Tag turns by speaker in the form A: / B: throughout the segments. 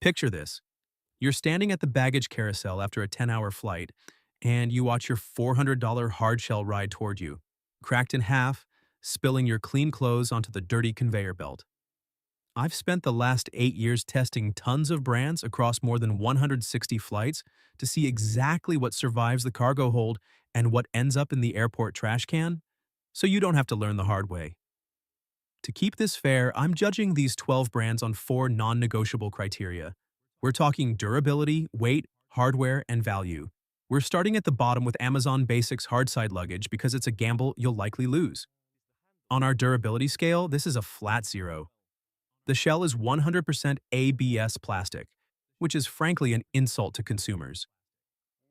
A: Picture this. You're standing at the baggage carousel after a 10-hour flight, and you watch your $400 hardshell ride toward you, cracked in half, spilling your clean clothes onto the dirty conveyor belt. I've spent the last 8 years testing tons of brands across more than 160 flights to see exactly what survives the cargo hold and what ends up in the airport trash can, so you don't have to learn the hard way. To keep this fair, I'm judging these 12 brands on four non-negotiable criteria. We're talking durability, weight, hardware, and value. We're starting at the bottom with Amazon Basics hardside luggage because it's a gamble you'll likely lose. On our durability scale, this is a flat 0. The shell is 100% ABS plastic, which is frankly an insult to consumers.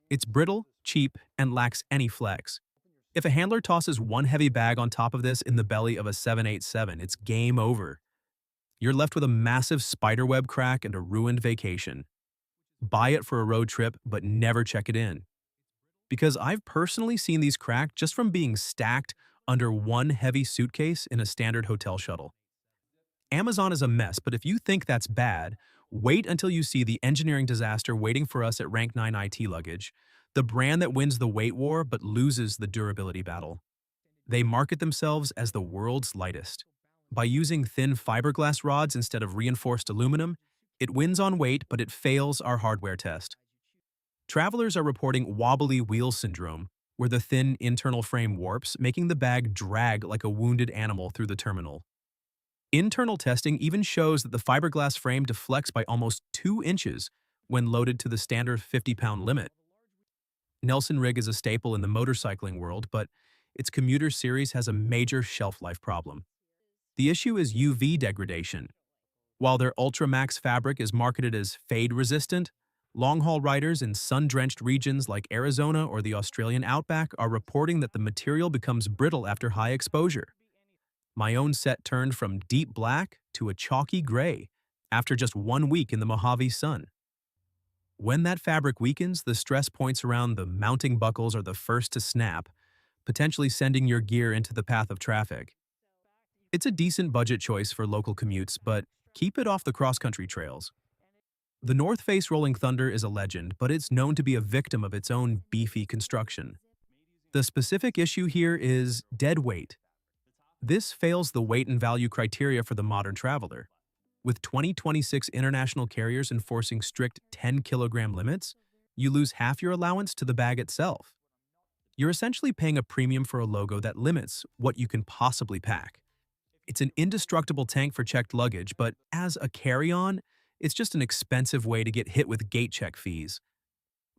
A: It's brittle, cheap, and lacks any flex. If a handler tosses one heavy bag on top of this in the belly of a 787, it's game over. You're left with a massive spiderweb crack and a ruined vacation. Buy it for a road trip, but never check it in. Because I've personally seen these crack just from being stacked under one heavy suitcase in a standard hotel shuttle. Amazon is a mess, but if you think that's bad, wait until you see the engineering disaster waiting for us at Rank 9 IT Luggage, the brand that wins the weight war but loses the durability battle. They market themselves as the world's lightest. By using thin fiberglass rods instead of reinforced aluminum, it wins on weight but it fails our hardware test. Travelers are reporting wobbly wheel syndrome, where the thin internal frame warps, making the bag drag like a wounded animal through the terminal. Internal testing even shows that the fiberglass frame deflects by almost 2 inches when loaded to the standard 50-pound limit. Nelson rig is a staple in the motorcycling world, but its commuter series has a major shelf life problem. The issue is UV degradation. While their Ultramax fabric is marketed as fade-resistant, long-haul riders in sun-drenched regions like Arizona or the Australian outback are reporting that the material becomes brittle after high exposure. My own set turned from deep black to a chalky gray after just 1 week in the Mojave sun. When that fabric weakens, the stress points around the mounting buckles are the first to snap, potentially sending your gear into the path of traffic. It's a decent budget choice for local commutes, but keep it off the cross-country trails. The North Face Rolling Thunder is a legend, but it's known to be a victim of its own beefy construction. The specific issue here is dead weight. This fails the weight and value criteria for the modern traveler. With 2026 international carriers enforcing strict 10-kilogram limits, you lose half your allowance to the bag itself. You're essentially paying a premium for a logo that limits what you can possibly pack. It's an indestructible tank for checked luggage, but as a carry-on, it's just an expensive way to get hit with gate check fees.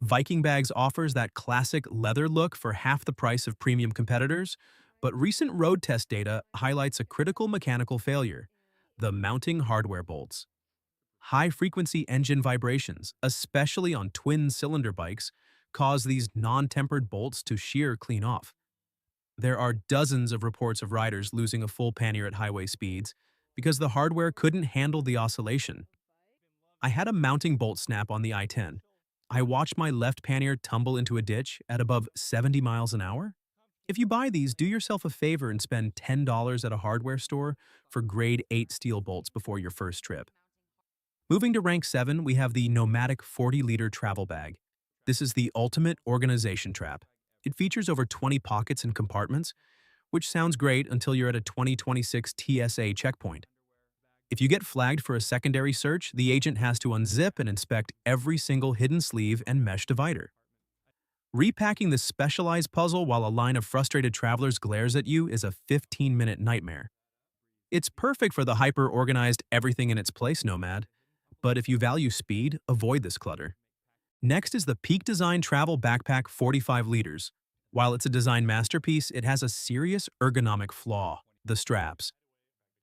A: Viking Bags offers that classic leather look for half the price of premium competitors, but recent road test data highlights a critical mechanical failure: the mounting hardware bolts. High-frequency engine vibrations, especially on twin-cylinder bikes, cause these non-tempered bolts to shear clean off. There are dozens of reports of riders losing a full pannier at highway speeds because the hardware couldn't handle the oscillation. I had a mounting bolt snap on the I-10. I watched my left pannier tumble into a ditch at above 70 miles an hour. If you buy these, do yourself a favor and spend $10 at a hardware store for grade 8 steel bolts before your first trip. Moving to rank 7, we have the Nomadic 40-liter travel bag. This is the ultimate organization trap. It features over 20 pockets and compartments, which sounds great until you're at a 2026 TSA checkpoint. If you get flagged for a secondary search, the agent has to unzip and inspect every single hidden sleeve and mesh divider. Repacking this specialized puzzle while a line of frustrated travelers glares at you is a 15-minute nightmare. It's perfect for the hyper-organized everything in its place nomad, but if you value speed, avoid this clutter. Next is the Peak Design Travel Backpack 45 liters. While it's a design masterpiece, it has a serious ergonomic flaw: the straps.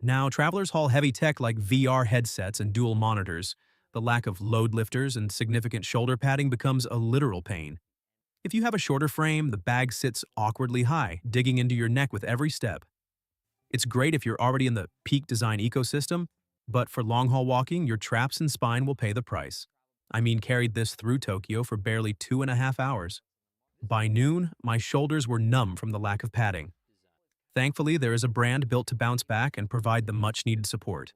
A: Now, travelers haul heavy tech like VR headsets and dual monitors. The lack of load lifters and significant shoulder padding becomes a literal pain. If you have a shorter frame, the bag sits awkwardly high, digging into your neck with every step. It's great if you're already in the Peak Design ecosystem, but for long-haul walking, your traps and spine will pay the price. I mean, carried this through Tokyo for barely 2.5 hours. By noon, my shoulders were numb from the lack of padding. Thankfully, there is a brand built to bounce back and provide the much-needed support.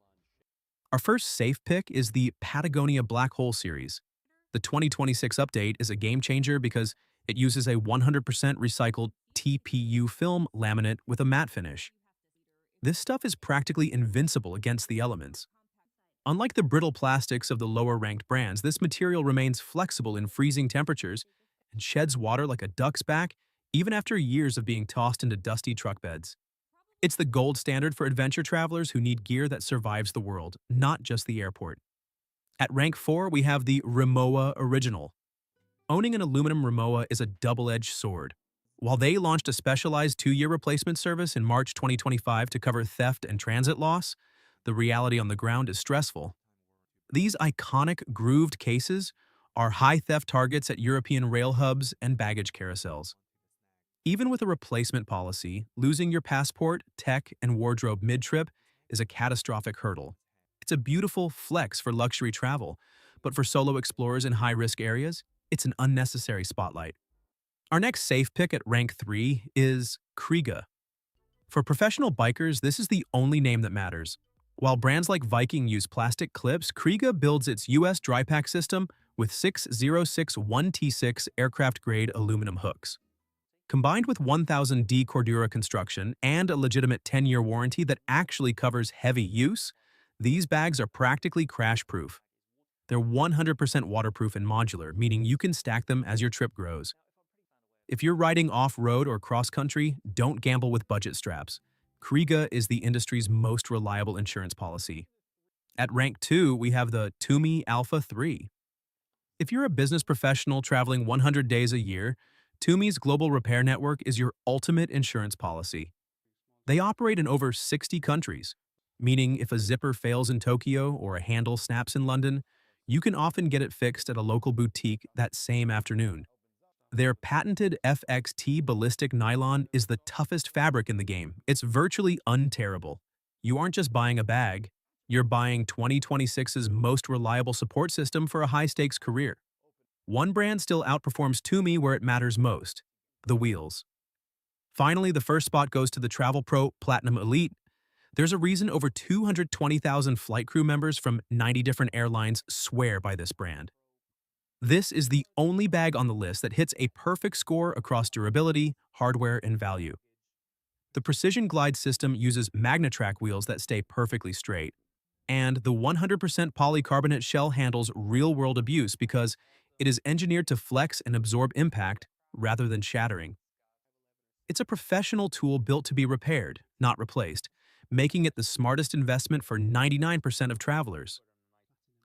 A: Our first safe pick is the Patagonia Black Hole series. The 2026 update is a game changer because it uses a 100% recycled TPU film laminate with a matte finish. This stuff is practically invincible against the elements. Unlike the brittle plastics of the lower-ranked brands, this material remains flexible in freezing temperatures and sheds water like a duck's back even after years of being tossed into dusty truck beds. It's the gold standard for adventure travelers who need gear that survives the world, not just the airport. At rank 4, we have the Rimowa Original. Owning an aluminum Rimowa is a double-edged sword. While they launched a specialized 2-year replacement service in March 2025 to cover theft and transit loss, the reality on the ground is stressful. These iconic grooved cases are high theft targets at European rail hubs and baggage carousels. Even with a replacement policy, losing your passport, tech, and wardrobe mid-trip is a catastrophic hurdle. It's a beautiful flex for luxury travel, but for solo explorers in high-risk areas, it's an unnecessary spotlight. Our next safe pick at rank 3 is Kriega. For professional bikers, this is the only name that matters. While brands like Viking use plastic clips, Kriega builds its US dry pack system with 6061T6 aircraft-grade aluminum hooks. Combined with 1000D Cordura construction and a legitimate 10-year warranty that actually covers heavy use, these bags are practically crash-proof. They're 100% waterproof and modular, meaning you can stack them as your trip grows. If you're riding off-road or cross-country, don't gamble with budget straps. Kriega is the industry's most reliable insurance policy. At rank 2, we have the Tumi Alpha 3. If you're a business professional traveling 100 days a year, Tumi's global repair network is your ultimate insurance policy. They operate in over 60 countries, meaning if a zipper fails in Tokyo or a handle snaps in London, you can often get it fixed at a local boutique that same afternoon. Their patented FXT ballistic nylon is the toughest fabric in the game. It's virtually unterrible. You aren't just buying a bag, you're buying 2026's most reliable support system for a high-stakes career. One brand still outperforms Tumi where it matters most: the wheels. Finally, the first spot goes to the Travel Pro Platinum Elite. There's a reason over 220,000 flight crew members from 90 different airlines swear by this brand. This is the only bag on the list that hits a perfect score across durability, hardware, and value. The Precision Glide system uses Magnetrack wheels that stay perfectly straight, and the 100% polycarbonate shell handles real-world abuse because it is engineered to flex and absorb impact rather than shattering. It's a professional tool built to be repaired, not replaced, making it the smartest investment for 99% of travelers.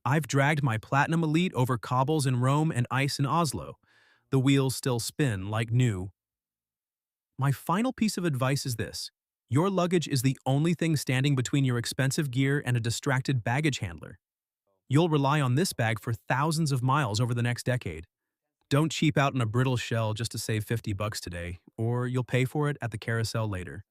A: I've dragged my Platinum Elite over cobbles in Rome and ice in Oslo. The wheels still spin like new. My final piece of advice is this: your luggage is the only thing standing between your expensive gear and a distracted baggage handler. You'll rely on this bag for thousands of miles over the next decade. Don't cheap out on a brittle shell just to save $50 today, or you'll pay for it at the carousel later.